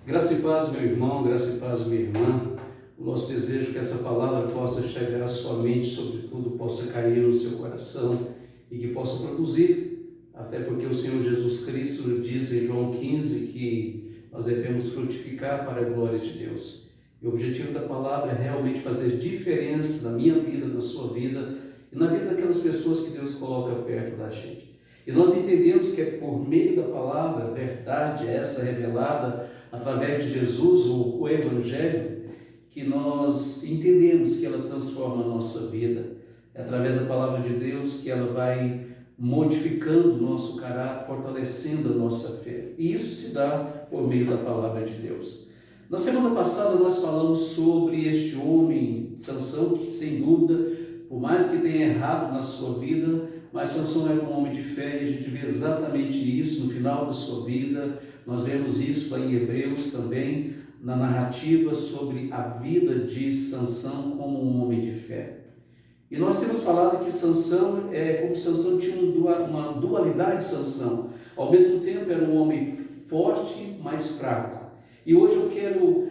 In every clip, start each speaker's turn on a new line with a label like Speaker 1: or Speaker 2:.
Speaker 1: Graça e paz, meu irmão, graça e paz, minha irmã. O nosso desejo é que essa palavra possa chegar à sua mente, sobretudo possa cair no seu coração e que possa produzir, até porque o Senhor Jesus Cristo nos diz em João 15 que nós devemos frutificar para a glória de Deus. E o objetivo da palavra é realmente fazer diferença na minha vida, na sua vida e na vida daquelas pessoas que Deus coloca perto da gente. E nós entendemos que é por meio da palavra, a verdade essa revelada através de Jesus, o Evangelho, que nós entendemos que ela transforma a nossa vida. É através da palavra de Deus que ela vai modificando o nosso caráter, fortalecendo a nossa fé. E isso se dá por meio da palavra de Deus. Na semana passada nós falamos sobre este homem, Sansão, que sem dúvida, por mais que tenha errado na sua vida, mas Sansão era um homem de fé e a gente vê exatamente isso no final da sua vida. Nós vemos isso lá em Hebreus também, na narrativa sobre a vida de Sansão como um homem de fé. E nós temos falado que Sansão, como Sansão tinha uma dualidade de Sansão. Ao mesmo tempo era um homem forte, mas fraco. E hoje eu quero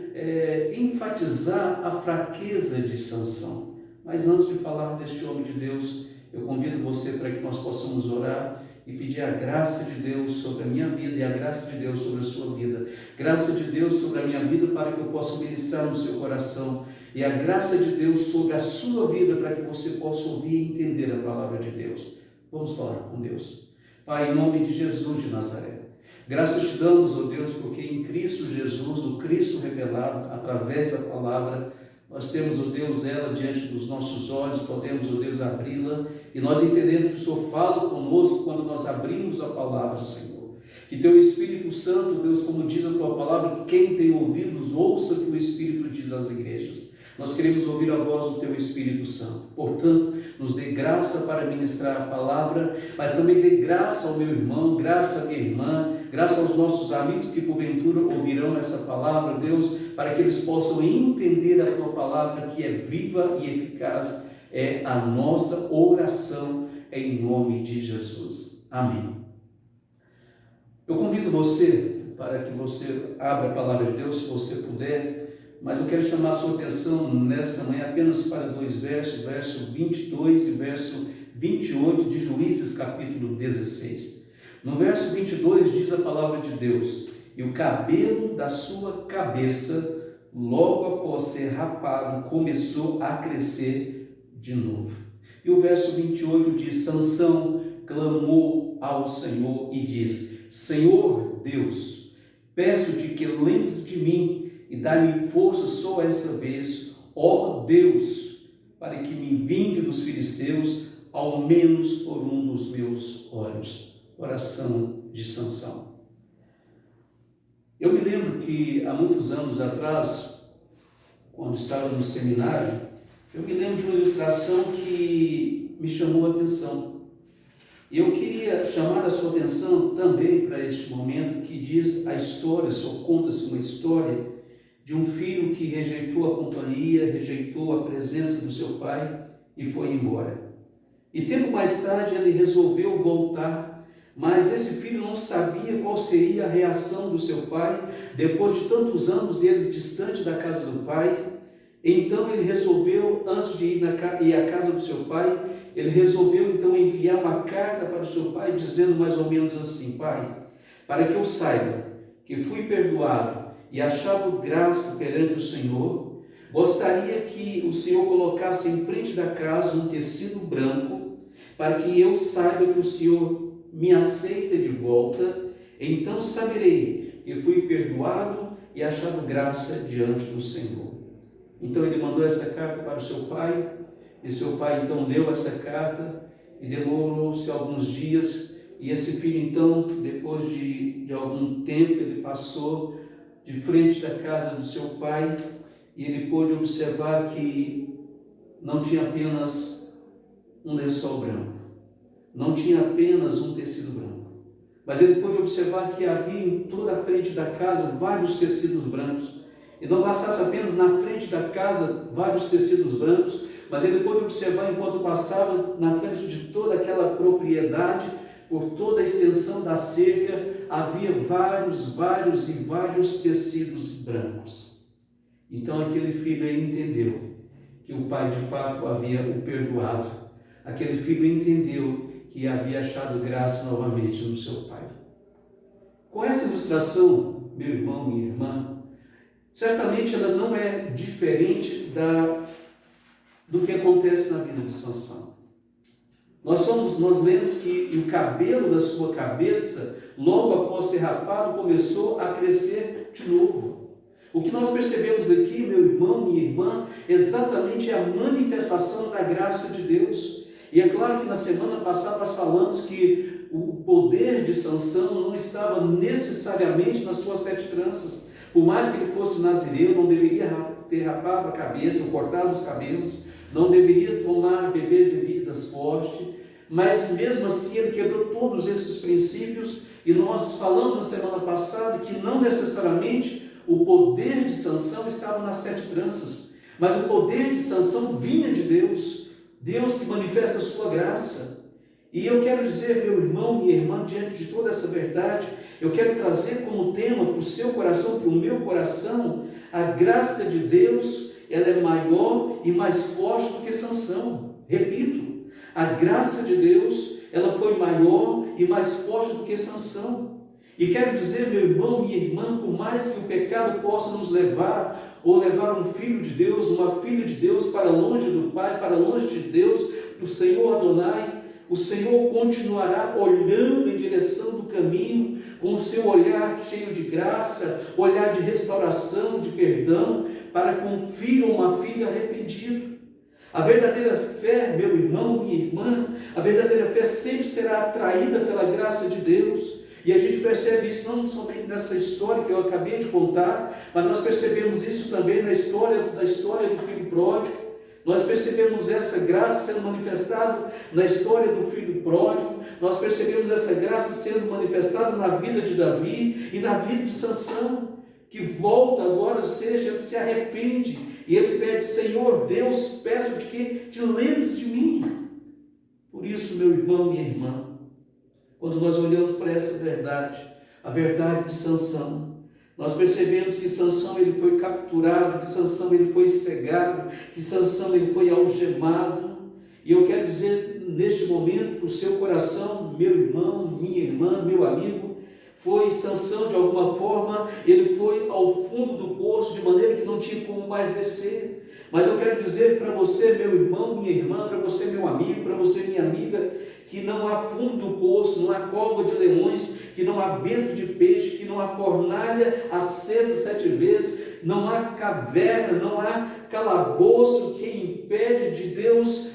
Speaker 1: enfatizar a fraqueza de Sansão. Mas antes de falar deste homem de Deus, eu convido você para que nós possamos orar e pedir a graça de Deus sobre a minha vida e a graça de Deus sobre a sua vida. Graça de Deus sobre a minha vida para que eu possa ministrar no seu coração. E a graça de Deus sobre a sua vida para que você possa ouvir e entender a palavra de Deus. Vamos falar com Deus. Pai, em nome de Jesus de Nazaré, graças te damos, ó Deus, porque em Cristo Jesus, o Cristo revelado através da palavra, nós temos, ó Deus, ela diante dos nossos olhos, podemos, ó Deus, abri-la, e nós entendemos que o Senhor fala conosco quando nós abrimos a palavra, Senhor. Que teu Espírito Santo, Deus, como diz a tua palavra, que quem tem ouvidos ouça o que o Espírito diz às igrejas. Nós queremos ouvir a voz do teu Espírito Santo. Portanto, nos dê graça para ministrar a palavra, mas também dê graça ao meu irmão, graça à minha irmã, graça aos nossos amigos que porventura ouvirão essa palavra, Deus, para que eles possam entender a tua palavra que é viva e eficaz. É a nossa oração em nome de Jesus. Amém. Eu convido você para que você abra a palavra de Deus, se você puder. Mas eu quero chamar a sua atenção nesta manhã apenas para dois versos, verso 22 e verso 28 de Juízes, capítulo 16. No verso 22 diz a palavra de Deus: e o cabelo da sua cabeça, logo após ser rapado, começou a crescer de novo. E o verso 28 diz: Sansão clamou ao Senhor e diz: Senhor Deus, peço-te que lembres de mim e dá-me força só essa vez, ó Deus, para que me vingue dos filisteus, ao menos por um dos meus olhos. Oração de Sansão. Eu me lembro que há muitos anos atrás, quando estava no seminário, eu me lembro de uma ilustração que me chamou a atenção. E eu queria chamar a sua atenção também para este momento que diz a história, só conta-se uma história de um filho que rejeitou a companhia, rejeitou a presença do seu pai e foi embora. E tempo mais tarde ele resolveu voltar, mas esse filho não sabia qual seria a reação do seu pai, depois de tantos anos ele distante da casa do pai. Então ele resolveu, antes de ir à casa do seu pai, ele resolveu então enviar uma carta para o seu pai, dizendo mais ou menos assim: pai, para que eu saiba que fui perdoado e achado graça perante o Senhor, gostaria que o Senhor colocasse em frente da casa um tecido branco, para que eu saiba que o Senhor me aceita de volta, então saberei que fui perdoado e achado graça diante do Senhor. Então ele mandou essa carta para o seu pai, e seu pai então leu essa carta, e demorou-se alguns dias, e esse filho então, depois de algum tempo, ele passou de frente da casa do seu pai, e ele pôde observar que não tinha apenas um lençol branco, não tinha apenas um tecido branco, mas ele pôde observar que havia em toda a frente da casa vários tecidos brancos, e não bastasse apenas na frente da casa vários tecidos brancos, mas ele pôde observar enquanto passava na frente de toda aquela propriedade, por toda a extensão da cerca havia vários tecidos brancos. Então aquele filho aí entendeu que o pai de fato havia o perdoado. Aquele filho entendeu que havia achado graça novamente no seu pai. Com essa ilustração, meu irmão, minha irmã, certamente ela não é diferente do que acontece na vida de Sansão. Nós lemos que o cabelo da sua cabeça, logo após ser rapado, começou a crescer de novo. O que nós percebemos aqui, meu irmão, minha irmã, exatamente é a manifestação da graça de Deus. E é claro que na semana passada nós falamos que o poder de Sansão não estava necessariamente nas suas 7 tranças. Por mais que ele fosse nazireu, não deveria ter rapado a cabeça, cortado os cabelos, não deveria beber bebidas fortes, mas mesmo assim ele quebrou todos esses princípios, e nós falamos na semana passada que não necessariamente o poder de Sansão estava nas 7 tranças, mas o poder de Sansão vinha de Deus, Deus que manifesta a sua graça. E eu quero dizer, meu irmão, minha irmã, diante de toda essa verdade, eu quero trazer como tema para o seu coração, para o meu coração, a graça de Deus, ela é maior e mais forte do que Sansão. Repito, a graça de Deus, ela foi maior e mais forte do que Sansão. E quero dizer, meu irmão, minha irmã, por mais que o pecado possa nos levar, ou levar um filho de Deus, uma filha de Deus para longe do Pai, para longe de Deus, do Senhor Adonai, o Senhor continuará olhando em direção do caminho, com o seu olhar cheio de graça, olhar de restauração, de perdão, para com um filho ou uma filha arrependido. A verdadeira fé, meu irmão, minha irmã, a verdadeira fé sempre será atraída pela graça de Deus. E a gente percebe isso não somente nessa história que eu acabei de contar, mas nós percebemos isso também na história do filho pródigo. Nós percebemos essa graça sendo manifestada na história do filho pródigo, nós percebemos essa graça sendo manifestada na vida de Davi e na vida de Sansão, que volta agora, ou seja, ele se arrepende e ele pede: Senhor Deus, peço-te que te lembres de mim. Por isso, meu irmão, minha irmã, quando nós olhamos para essa verdade, a verdade de Sansão, nós percebemos que Sansão ele foi capturado, que Sansão ele foi cegado, que Sansão ele foi algemado. E eu quero dizer neste momento para o seu coração, meu irmão, minha irmã, meu amigo, foi Sansão de alguma forma, ele foi ao fundo do poço de maneira que não tinha como mais descer. Mas eu quero dizer para você, meu irmão, minha irmã, para você, meu amigo, para você, minha amiga, que não há fundo do poço, não há cova de leões, que não há ventre de peixe, que não há fornalha acesa 7 vezes, não há caverna, não há calabouço que impede de Deus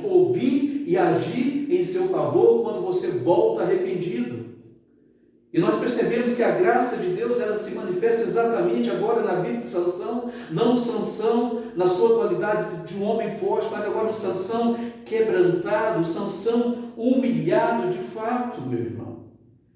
Speaker 1: ouvir e agir em seu favor quando você volta arrependido. E nós percebemos que a graça de Deus, ela se manifesta exatamente agora na vida de Sansão, não Sansão na sua qualidade de um homem forte, mas agora um Sansão quebrantado, um Sansão humilhado de fato, meu irmão.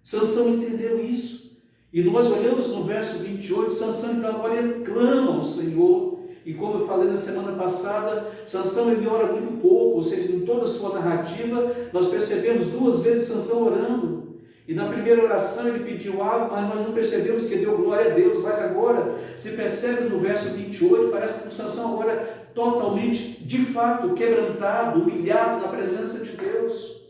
Speaker 1: Sansão entendeu isso. E nós olhamos no verso 28, Sansão então agora ele clama ao Senhor. E como eu falei na semana passada, Sansão ele ora muito pouco, ou seja, em toda a sua narrativa, nós percebemos 2 vezes Sansão orando. E na primeira oração ele pediu algo, mas nós não percebemos que deu glória a Deus. Mas agora se percebe no verso 28, parece que o Sansão agora totalmente, de fato, quebrantado, humilhado na presença de Deus.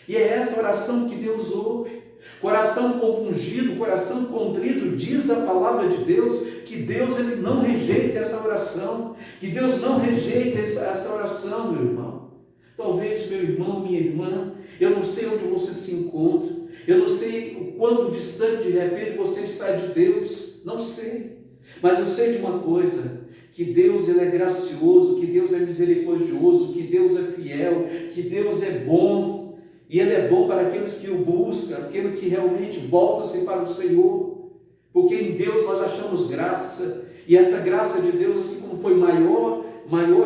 Speaker 1: E é essa oração que Deus ouve. Coração compungido, coração contrito, diz a palavra de Deus, que Deus ele não rejeita essa oração, que Deus não rejeita essa oração, meu irmão. Talvez, meu irmão, minha irmã, eu não sei onde você se encontra, eu não sei o quanto distante de repente você está de Deus, não sei, mas eu sei de uma coisa, que Deus ele é gracioso, que Deus é misericordioso, que Deus é fiel, que Deus é bom, e Ele é bom para aqueles que o buscam, aquele que realmente volta-se para o Senhor, porque em Deus nós achamos graça, e essa graça de Deus, assim como foi maior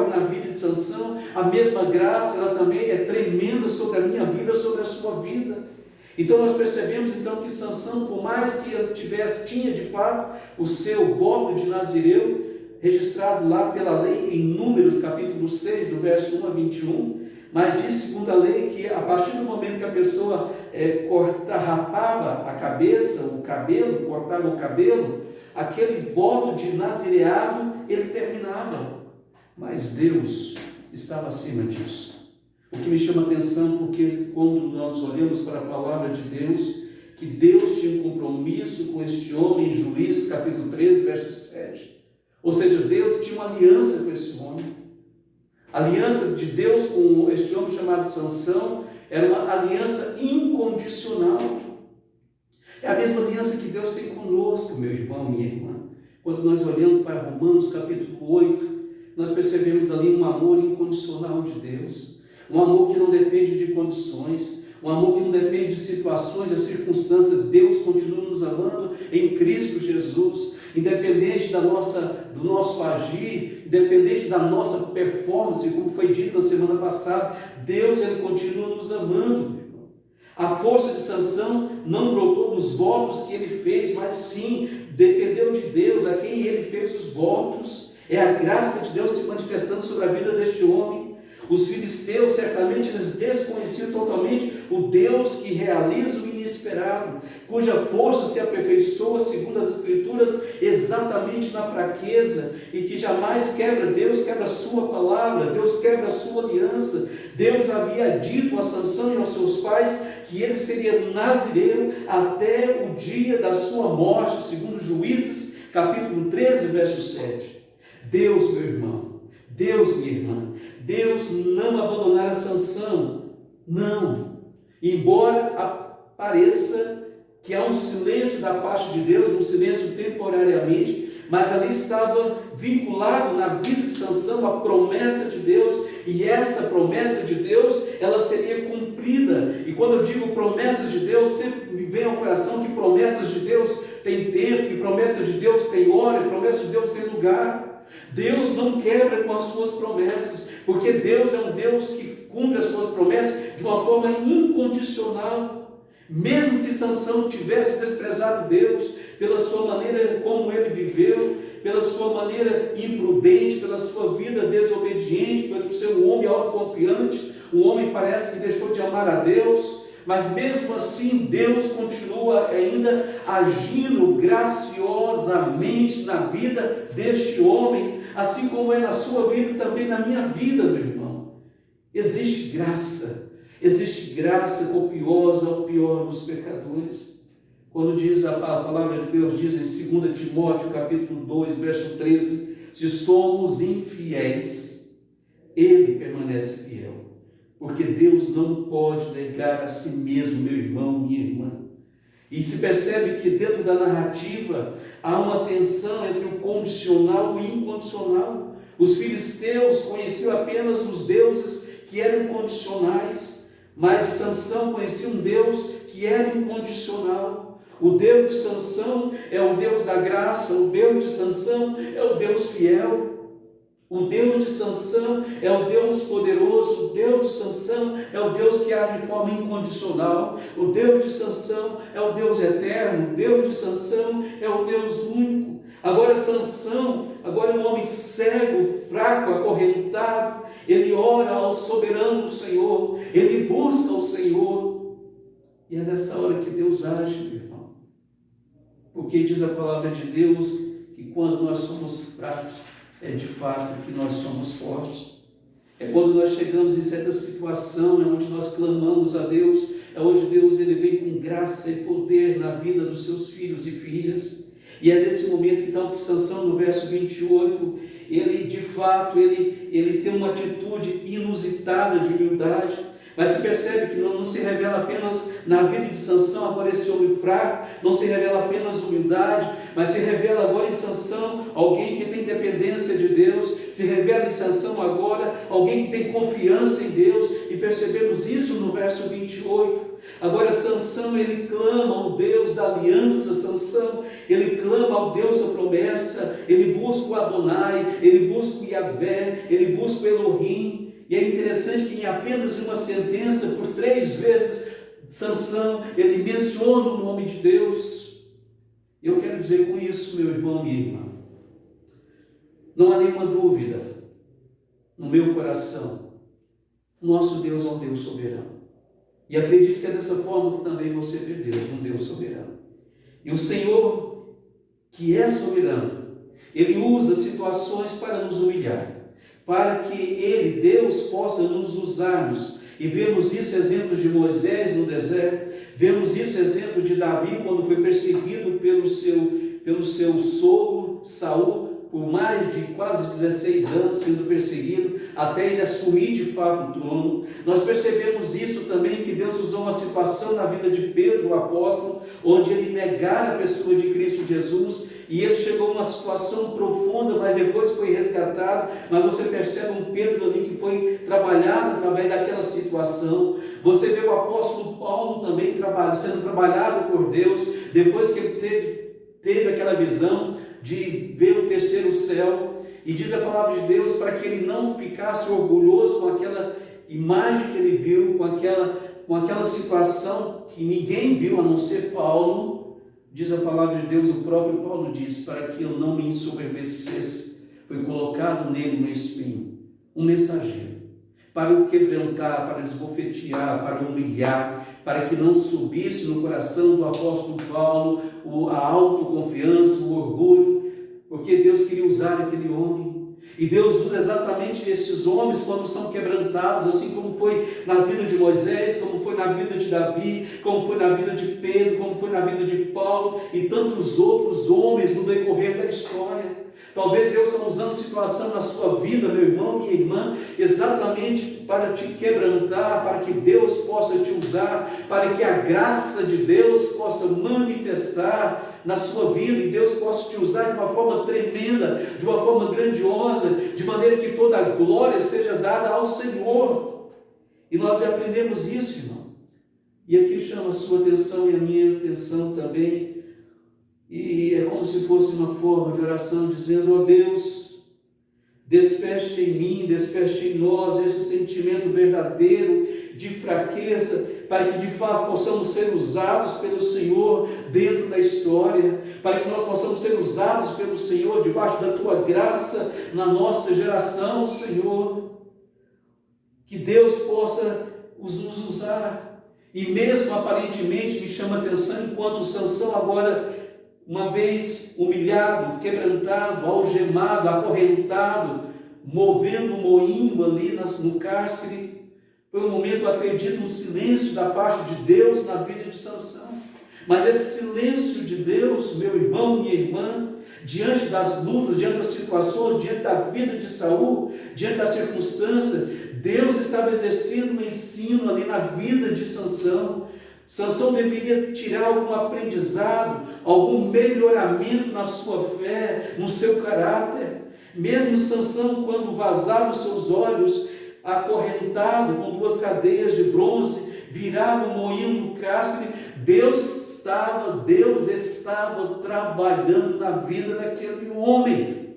Speaker 1: na vida de Sansão, a mesma graça, ela também é tremenda sobre a minha vida, sobre a sua vida. Então nós percebemos então que Sansão, por mais que ele tinha de fato o seu voto de nazireu, registrado lá pela lei em Números capítulo 6, do verso 1 a 21, mas diz segundo a lei que a partir do momento que a pessoa rapava a cabeça, o cabelo, cortava o cabelo, aquele voto de nazireado, ele terminava. Mas Deus estava acima disso. O que me chama a atenção, porque quando nós olhamos para a palavra de Deus, que Deus tinha um compromisso com este homem, em Juízes capítulo 13, verso 7. Ou seja, Deus tinha uma aliança com esse homem. A aliança de Deus com este homem chamado Sansão era uma aliança incondicional. É a mesma aliança que Deus tem conosco, meu irmão, minha irmã. Quando nós olhamos para Romanos capítulo 8, nós percebemos ali um amor incondicional de Deus. Um amor que não depende de condições, um amor que não depende de situações e circunstâncias. Deus continua nos amando em Cristo Jesus, independente do nosso agir, independente da nossa performance, como foi dito na semana passada. Deus, ele continua nos amando. A força de Sansão não brotou dos votos que ele fez, mas sim dependeu de Deus, a quem ele fez os votos. É a graça de Deus se manifestando sobre a vida deste homem. Os filisteus, certamente, eles desconheciam totalmente o Deus que realiza o inesperado, cuja força se aperfeiçoa, segundo as Escrituras, exatamente na fraqueza, e que jamais quebra. Deus quebra a sua palavra, Deus quebra a sua aliança. Deus havia dito a Sansão e aos seus pais que ele seria nazireu até o dia da sua morte, segundo Juízes, capítulo 13, verso 7. Deus, meu irmão, Deus, minha irmã, Deus não abandonara Sansão, não. Embora pareça que há um silêncio da parte de Deus, um silêncio temporariamente, mas ali estava vinculado na vida de Sansão a promessa de Deus, e essa promessa de Deus, ela seria cumprida. E quando eu digo promessas de Deus, sempre me vem ao coração que promessas de Deus têm tempo, que promessas de Deus têm hora, que promessas de Deus têm lugar. Deus não quebra com as suas promessas, porque Deus é um Deus que cumpre as suas promessas de uma forma incondicional. Mesmo que Sansão tivesse desprezado Deus pela sua maneira como ele viveu, pela sua maneira imprudente, pela sua vida desobediente, pelo seu homem autoconfiante, o homem parece que deixou de amar a Deus, mas mesmo assim Deus continua ainda agindo graciosamente na vida deste homem, assim como é na sua vida e também na minha vida, meu irmão. Existe graça copiosa ao pior dos pecadores. Quando diz a palavra de Deus, diz em 2 Timóteo capítulo 2, verso 13, se somos infiéis, ele permanece fiel, porque Deus não pode negar a si mesmo, meu irmão, minha irmã. E se percebe que dentro da narrativa há uma tensão entre o condicional e o incondicional. Os filisteus conheciam apenas os deuses que eram condicionais, mas Sansão conhecia um Deus que era incondicional. O Deus de Sansão é o Deus da graça, o Deus de Sansão é o Deus fiel. O Deus de Sansão é o Deus poderoso, o Deus de Sansão é o Deus que age de forma incondicional, o Deus de Sansão é o Deus eterno, o Deus de Sansão é o Deus único. Agora Sansão, agora é um homem cego, fraco, acorrentado, ele ora ao soberano Senhor, ele busca o Senhor, e é nessa hora que Deus age, meu irmão, porque diz a palavra de Deus que quando nós somos fracos, é de fato que nós somos fortes. É quando nós chegamos em certa situação, é onde nós clamamos a Deus, é onde Deus ele vem com graça e poder na vida dos seus filhos e filhas. E é nesse momento então que Sansão, no verso 28, ele de fato, ele tem uma atitude inusitada de humildade. Mas se percebe que não se revela apenas na vida de Sansão, agora esse homem fraco, não se revela apenas humildade, mas se revela agora em Sansão alguém que tem dependência de Deus, se revela em Sansão agora alguém que tem confiança em Deus, e percebemos isso no verso 28. Agora Sansão, ele clama ao Deus da aliança, Sansão, ele clama ao Deus da promessa, ele busca o Adonai, ele busca o Yahvé, ele busca o Elohim. E é interessante que em apenas uma sentença, por 3 vezes, Sansão, ele menciona o nome de Deus. Eu quero dizer com isso, meu irmão, minha irmã, não há nenhuma dúvida no meu coração, nosso Deus é um Deus soberano. E acredito que é dessa forma que também você vê Deus, um Deus soberano. E o Senhor, que é soberano, Ele usa situações para nos humilhar, para que Ele, Deus, possa nos usarmos. E vemos isso exemplo de Moisés no deserto, vemos isso exemplo de Davi quando foi perseguido pelo seu sogro Saul, por mais de quase 16 anos sendo perseguido, até ele assumir de fato o trono. Nós percebemos isso também, que Deus usou uma situação na vida de Pedro, o apóstolo, onde ele negara a pessoa de Cristo Jesus, e ele chegou a uma situação profunda, mas depois foi resgatado. Mas você percebe um Pedro ali que foi trabalhado através daquela situação. Você vê o apóstolo Paulo também sendo trabalhado por Deus, depois que ele teve aquela visão de ver o terceiro céu. E diz a palavra de Deus para que ele não ficasse orgulhoso com aquela imagem que ele viu, com aquela situação que ninguém viu a não ser Paulo. Diz a palavra de Deus, o próprio Paulo diz, para que eu não me ensoberbecesse, foi colocado nele um espinho, um mensageiro, para o quebrantar, para esbofetear, para humilhar, para que não subisse no coração do apóstolo Paulo a autoconfiança, o orgulho, porque Deus queria usar aquele homem. E Deus usa exatamente esses homens quando são quebrantados, assim como foi na vida de Moisés, como foi na vida de Davi, como foi na vida de Pedro, como foi na vida de Paulo e tantos outros homens no decorrer da história. Talvez Deus está usando situação na sua vida, meu irmão, minha irmã, exatamente para te quebrantar, para que Deus possa te usar, para que a graça de Deus possa manifestar na sua vida e Deus possa te usar de uma forma tremenda, de uma forma grandiosa, de maneira que toda a glória seja dada ao Senhor. E nós já aprendemos isso, irmão. E aqui chama a sua atenção e a minha atenção também. E é como se fosse uma forma de oração, dizendo: ó Deus, desperte em mim, desperte em nós esse sentimento verdadeiro de fraqueza, para que de fato possamos ser usados pelo Senhor dentro da história, para que nós possamos ser usados pelo Senhor debaixo da Tua graça na nossa geração, Senhor. Que Deus possa nos usar. E mesmo aparentemente me chama a atenção, enquanto Sansão agora, uma vez humilhado, quebrantado, algemado, acorrentado, movendo um moinho ali no cárcere, foi um momento, acredito, um silêncio da parte de Deus na vida de Sansão. Mas esse silêncio de Deus, meu irmão, minha irmã, diante das lutas, diante das situações, diante da vida de Saul, diante da circunstância, Deus estava exercendo um ensino ali na vida de Sansão. Sansão deveria tirar algum aprendizado, algum melhoramento na sua fé, no seu caráter. Mesmo Sansão, quando vazava os seus olhos, acorrentado com 2 cadeias de bronze, virava um moinho no cárcere, Deus estava trabalhando na vida daquele homem.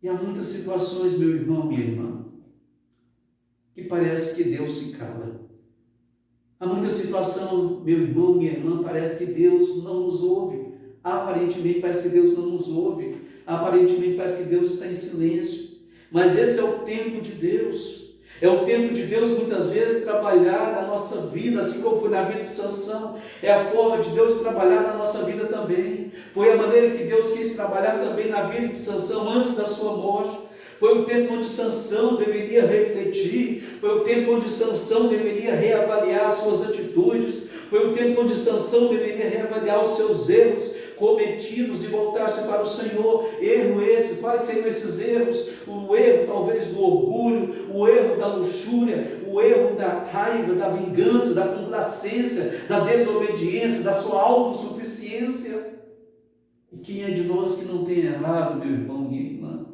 Speaker 1: E há muitas situações, meu irmão, minha irmã, que parece que Deus se cala. Há muita situação, meu irmão, minha irmã, parece que Deus não nos ouve. Aparentemente parece que Deus não nos ouve. Aparentemente parece que Deus está em silêncio. Mas esse é o tempo de Deus. É o tempo de Deus muitas vezes trabalhar na nossa vida, assim como foi na vida de Sansão. É a forma de Deus trabalhar na nossa vida também. Foi a maneira que Deus quis trabalhar também na vida de Sansão antes da sua morte. Foi o tempo onde Sansão deveria refletir, foi o tempo onde Sansão deveria reavaliar suas atitudes, foi o tempo onde Sansão deveria reavaliar os seus erros cometidos e voltar-se para o Senhor. Erro esse, quais seriam esses erros? O erro talvez do orgulho, o erro da luxúria, o erro da raiva, da vingança, da complacência, da desobediência, da sua autossuficiência. E quem é de nós que não tem errado, meu irmão, minha irmã?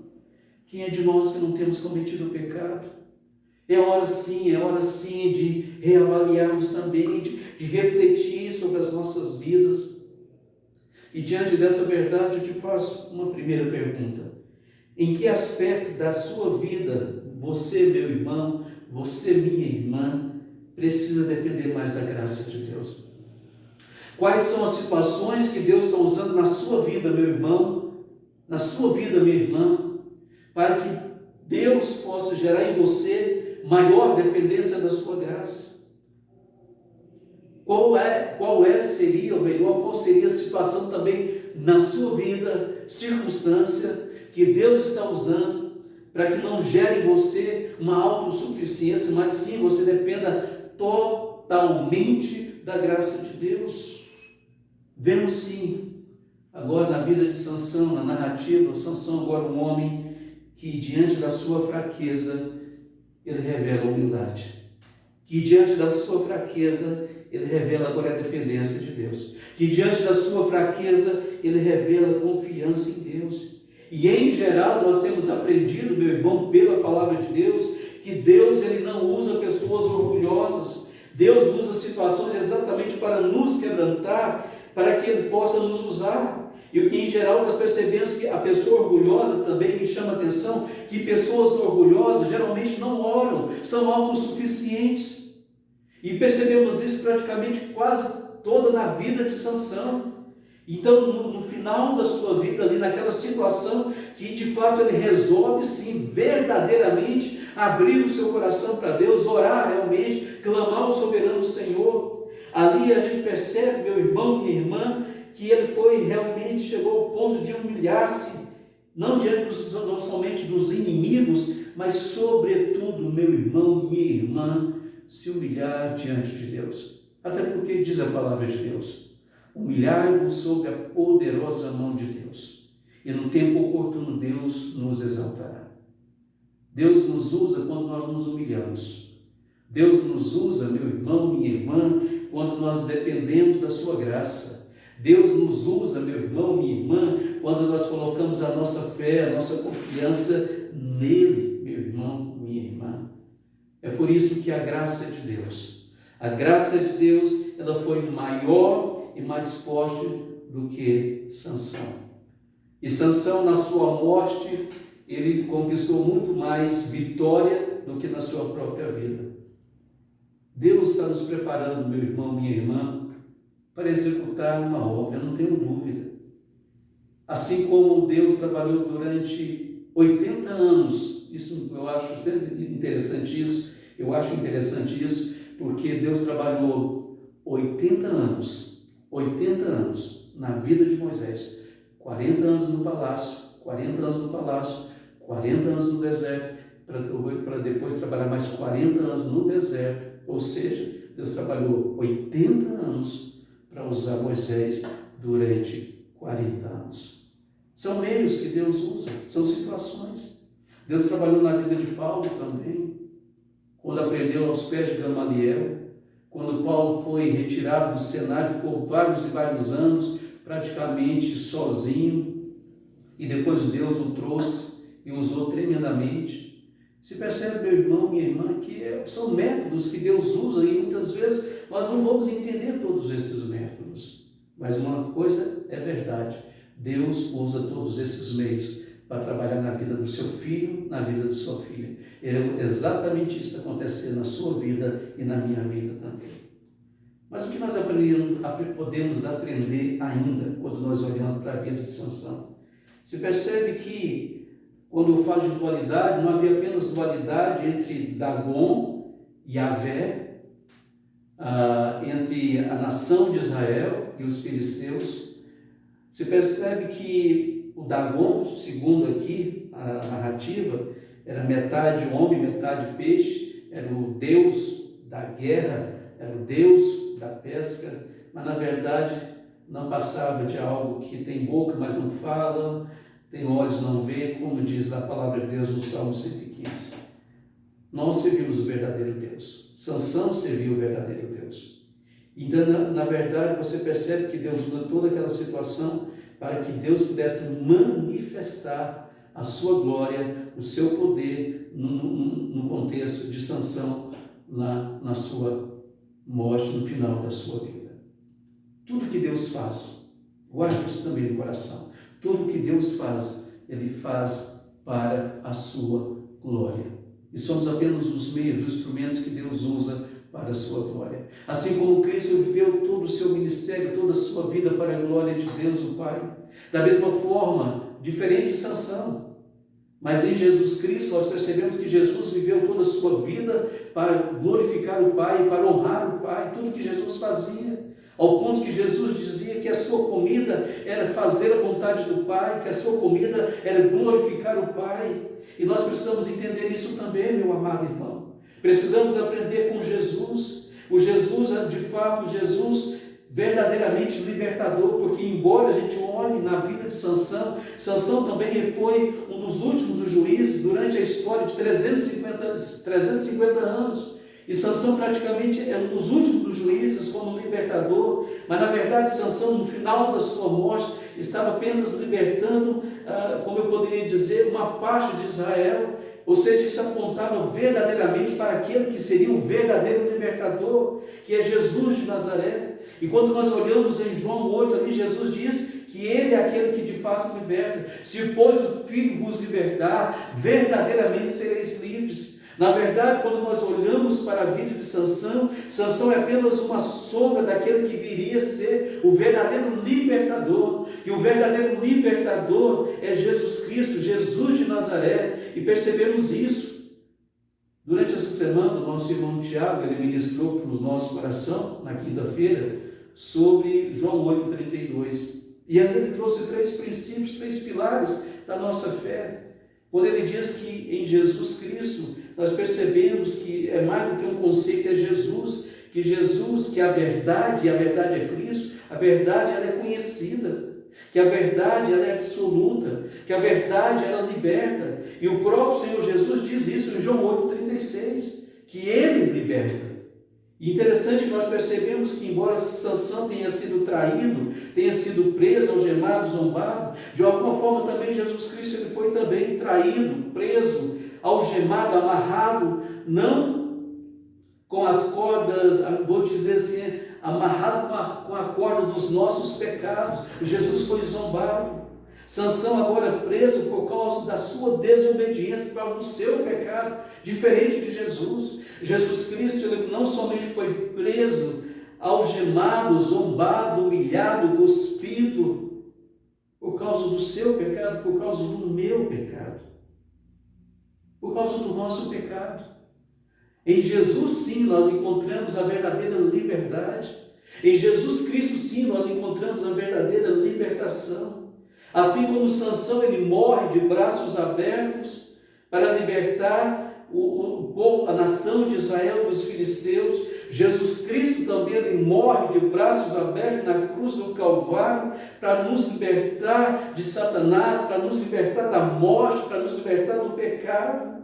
Speaker 1: Quem é de nós que não temos cometido o pecado? É hora sim de reavaliarmos também, de refletir sobre as nossas vidas. E diante dessa verdade eu te faço uma primeira pergunta. Em que aspecto da sua vida você, meu irmão, você, minha irmã, precisa depender mais da graça de Deus? Quais são as situações que Deus está usando na sua vida, meu irmão, na sua vida, minha irmã, para que Deus possa gerar em você maior dependência da sua graça? qual seria a situação também na sua vida, circunstância, que Deus está usando para que não gere em você uma autossuficiência, mas sim você dependa totalmente da graça de Deus. Vemos sim, agora na vida de Sansão, na narrativa, Sansão agora um homem que diante da sua fraqueza, ele revela humildade. Que diante da sua fraqueza, ele revela agora a dependência de Deus. Que diante da sua fraqueza, ele revela confiança em Deus. E em geral, nós temos aprendido, meu irmão, pela palavra de Deus, que Deus ele não usa pessoas orgulhosas. Deus usa situações exatamente para nos quebrantar, para que Ele possa nos usar. E o que em geral nós percebemos que a pessoa orgulhosa também me chama a atenção, que pessoas orgulhosas geralmente não oram, são autossuficientes. E percebemos isso praticamente quase toda na vida de Sansão. Então, no final da sua vida, ali naquela situação, que de fato ele resolve sim, verdadeiramente, abrir o seu coração para Deus, orar realmente, clamar ao soberano Senhor. Ali a gente percebe, meu irmão, minha irmã, que ele realmente chegou ao ponto de humilhar-se, não diante não somente dos inimigos, mas sobretudo, meu irmão, minha irmã, se humilhar diante de Deus. Até porque diz a palavra de Deus: humilhai-vos sob a poderosa mão de Deus, e no tempo oportuno Deus nos exaltará. Deus nos usa quando nós nos humilhamos. Deus nos usa, meu irmão, minha irmã, quando nós dependemos da sua graça. Deus nos usa, meu irmão, minha irmã, quando nós colocamos a nossa fé, a nossa confiança nele, meu irmão, minha irmã. É por isso que a graça de Deus, ela foi maior e mais forte do que Sansão. E Sansão, na sua morte, ele conquistou muito mais vitória do que na sua própria vida. Deus está nos preparando, meu irmão, minha irmã, para executar uma obra, eu não tenho dúvida. Assim como Deus trabalhou durante 80 anos, isso eu acho sempre interessante isso, porque Deus trabalhou 80 anos na vida de Moisés, 40 anos no palácio, 40 anos no deserto, para depois trabalhar mais 40 anos no deserto, ou seja, Deus trabalhou 80 anos para usar Moisés durante 40 anos. São meios que Deus usa, são situações. Deus trabalhou na vida de Paulo também, quando aprendeu aos pés de Gamaliel, quando Paulo foi retirado do cenário, ficou vários e vários anos praticamente sozinho, e depois Deus o trouxe e usou tremendamente. Se percebe, meu irmão, minha irmã, que são métodos que Deus usa e muitas vezes nós não vamos entender todos esses métodos. Mas uma coisa é verdade, Deus usa todos esses meios para trabalhar na vida do seu filho, na vida de sua filha. É exatamente isso que acontece na sua vida e na minha vida também. Mas o que nós podemos aprender ainda quando nós olhamos para a vida de Sansão? Se percebe que quando eu falo de dualidade, não havia apenas dualidade entre Dagon e Yahvé, entre a nação de Israel e os filisteus. Se percebe que o Dagon, segundo aqui a narrativa, era metade homem, metade peixe, era o deus da guerra, era o deus da pesca, mas na verdade não passava de algo que tem boca, mas não fala, tem olhos, não vê, como diz a palavra de Deus no Salmo 115. Nós servimos o verdadeiro Deus. Sansão serviu o verdadeiro Deus. Então, na verdade, você percebe que Deus usa toda aquela situação para que Deus pudesse manifestar a sua glória, o seu poder no contexto de Sansão, lá na sua morte, no final da sua vida. Tudo que Deus faz, guarde isso também no coração. Tudo que Deus faz, Ele faz para a sua glória. E somos apenas os meios, os instrumentos que Deus usa para a sua glória. Assim como Cristo viveu todo o seu ministério, toda a sua vida para a glória de Deus, o Pai. Da mesma forma, diferente de Sansão. Mas em Jesus Cristo nós percebemos que Jesus viveu toda a sua vida para glorificar o Pai, para honrar o Pai, tudo que Jesus fazia. Ao ponto que Jesus dizia que a sua comida era fazer a vontade do Pai, que a sua comida era glorificar o Pai. E nós precisamos entender isso também, meu amado irmão. Precisamos aprender com Jesus. O Jesus, de fato, Jesus verdadeiramente libertador, porque embora a gente olhe na vida de Sansão, Sansão também foi um dos últimos dos juízes durante a história de 350 anos. E Sansão praticamente é um dos últimos dos juízes como libertador, mas na verdade Sansão no final da sua morte estava apenas libertando, como eu poderia dizer, uma parte de Israel, ou seja, isso apontava verdadeiramente para aquele que seria o verdadeiro libertador, que é Jesus de Nazaré. E quando nós olhamos em João 8, ali Jesus diz que Ele é aquele que de fato liberta. Se pois o Filho vos libertar, verdadeiramente sereis livres. Na verdade, quando nós olhamos para a vida de Sansão, Sansão é apenas uma sombra daquele que viria a ser o verdadeiro libertador. E o verdadeiro libertador é Jesus Cristo, Jesus de Nazaré. E percebemos isso. Durante essa semana, o nosso irmão Tiago, ele ministrou para o nosso coração, na quinta-feira, sobre João 8,32. E ali ele trouxe 3 princípios, 3 pilares da nossa fé. Quando ele diz que em Jesus Cristo, nós percebemos que é mais do que um conceito, é Jesus, que a verdade é Cristo, a verdade ela é conhecida, que a verdade ela é absoluta, que a verdade ela liberta. E o próprio Senhor Jesus diz isso em João 8,36, que Ele liberta. E interessante que nós percebemos que embora Sansão tenha sido traído, tenha sido preso, algemado, zombado, de alguma forma também Jesus Cristo ele foi também traído, preso, algemado, amarrado, não com as cordas, vou dizer assim, amarrado com a corda dos nossos pecados. Jesus foi zombado. Sansão agora preso por causa da sua desobediência, por causa do seu pecado, diferente de Jesus. Jesus Cristo ele não somente foi preso, algemado, zombado, humilhado, cuspido, por causa do seu pecado, por causa do meu pecado, por causa do nosso pecado. Em Jesus sim nós encontramos a verdadeira liberdade. Em Jesus Cristo sim nós encontramos a verdadeira libertação. Assim como Sansão ele morre de braços abertos para libertar o povo, a nação de Israel dos filisteus, Jesus Cristo também ele morre de braços abertos na cruz do Calvário para nos libertar de Satanás, para nos libertar da morte, para nos libertar do pecado.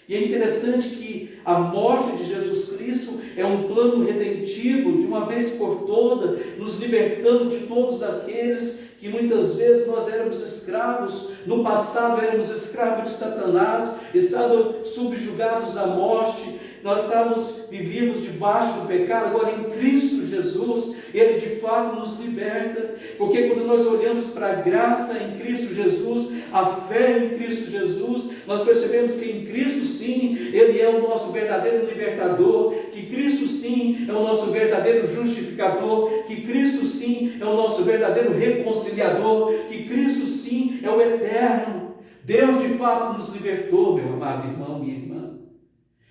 Speaker 1: E é interessante que a morte de Jesus Cristo é um plano redentivo, de uma vez por toda, nos libertando de todos aqueles que muitas vezes nós éramos escravos, no passado éramos escravos de Satanás, estávamos subjugados à morte, nós vivíamos debaixo do pecado. Agora em Cristo Jesus, Ele de fato nos liberta, porque quando nós olhamos para a graça em Cristo Jesus, a fé em Cristo Jesus, nós percebemos que em Cristo sim, Ele é o nosso verdadeiro libertador, que Cristo sim é o nosso verdadeiro justificador, que Cristo sim é o nosso verdadeiro reconciliador, que Cristo sim é o eterno. Deus de fato nos libertou, meu amado irmão, minha irmã.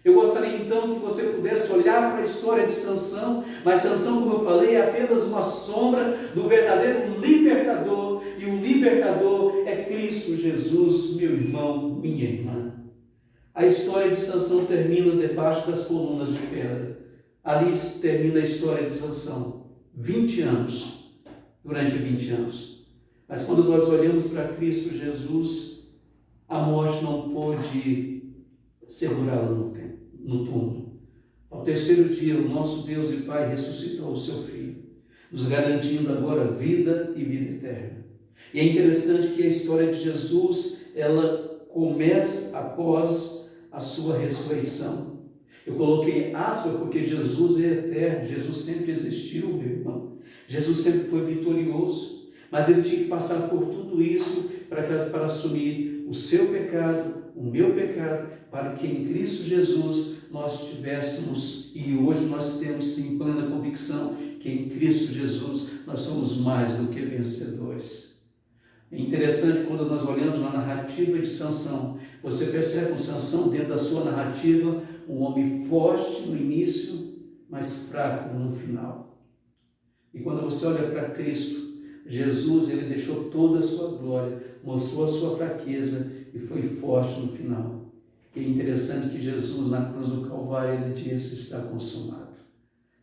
Speaker 1: Eu gostaria então que você pudesse olhar para a história de Sansão, mas Sansão, como eu falei, é apenas uma sombra do verdadeiro libertador, e o libertador é Cristo Jesus, meu irmão, minha irmã. A história de Sansão termina debaixo das colunas de pedra. Ali termina a história de Sansão. 20 anos, durante 20 anos. Mas quando nós olhamos para Cristo Jesus, a morte não pôde segurá-la no túmulo. Ao terceiro dia, o nosso Deus e Pai ressuscitou o seu Filho, nos garantindo agora vida e vida eterna. E é interessante que a história de Jesus, ela começa após a sua ressurreição. Eu coloquei aspas porque Jesus é eterno, Jesus sempre existiu, meu irmão. Jesus sempre foi vitorioso, mas Ele tinha que passar por tudo isso para assumir o seu pecado, o meu pecado, para que em Cristo Jesus nós tivéssemos, e hoje nós temos sim plena convicção, que em Cristo Jesus nós somos mais do que vencedores. Em Interessante, quando nós olhamos na narrativa de Sansão, você percebe um Sansão dentro da sua narrativa, um homem forte no início, mas fraco no final. E quando você olha para Cristo, Jesus, ele deixou toda a sua glória, mostrou a sua fraqueza e foi forte no final. E é interessante que Jesus, na cruz do Calvário, ele disse: está consumado.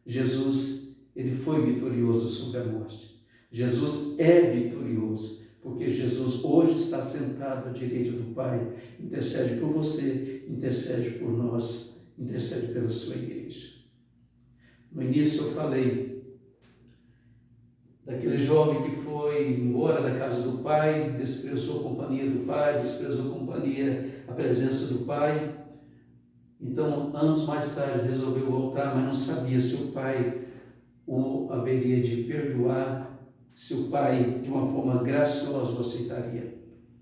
Speaker 1: Jesus, ele foi vitorioso sobre a morte. Jesus é vitorioso, porque Jesus hoje está sentado à direita do Pai, intercede por você, intercede por nós, intercede pela sua igreja. No início eu falei daquele jovem que foi embora da casa do pai, desprezou a companhia do pai, desprezou a presença do pai. Então, anos mais tarde, resolveu voltar, mas não sabia se o pai o haveria de perdoar, se o pai, de uma forma graciosa, o aceitaria.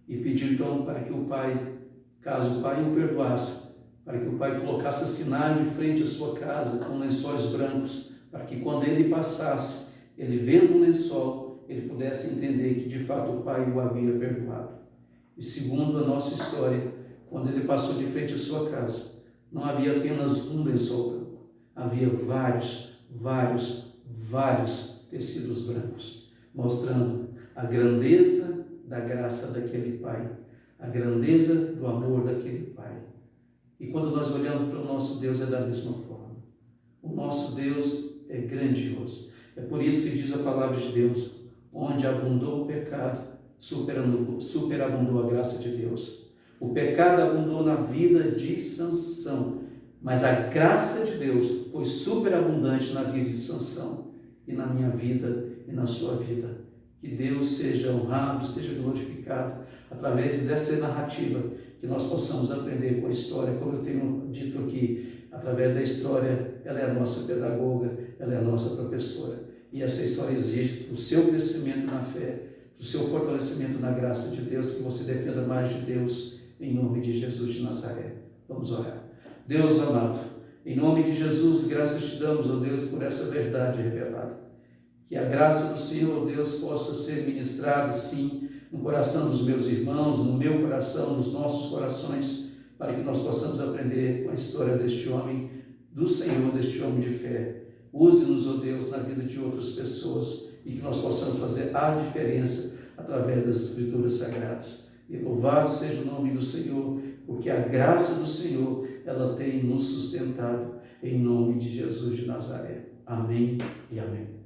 Speaker 1: E pediu então para que o pai, caso o pai o perdoasse, para que o pai colocasse cenário de frente à sua casa com lençóis brancos, para que quando ele passasse, ele vendo o lençol, ele pudesse entender que de fato o pai o havia perdoado. E segundo a nossa história, quando ele passou de frente à sua casa, não havia apenas um lençol branco, havia vários tecidos brancos, mostrando a grandeza da graça daquele pai, a grandeza do amor daquele pai. E quando nós olhamos para o nosso Deus, é da mesma forma. O nosso Deus é grandioso. É por isso que diz a palavra de Deus: onde abundou o pecado, superabundou a graça de Deus. O pecado abundou na vida de Sansão, mas a graça de Deus foi superabundante na vida de Sansão e na minha vida e na sua vida. Que Deus seja honrado, seja glorificado através dessa narrativa, que nós possamos aprender com a história, como eu tenho dito aqui, através da história. Ela é a nossa pedagoga, ela é a nossa professora, e essa história exige para o seu crescimento na fé, para o seu fortalecimento na graça de Deus, que você dependa mais de Deus, em nome de Jesus de Nazaré. Vamos orar. Deus amado, em nome de Jesus, graças te damos, ó Deus, por essa verdade revelada. Que a graça do Senhor, ó Deus, possa ser ministrada, sim, no coração dos meus irmãos, no meu coração, nos nossos corações, para que nós possamos aprender com a história deste homem, do Senhor, deste homem de fé. Use-nos, ó Deus, na vida de outras pessoas, e que nós possamos fazer a diferença através das Escrituras Sagradas. E louvado seja o nome do Senhor, porque a graça do Senhor, ela tem nos sustentado, em nome de Jesus de Nazaré. Amém e amém.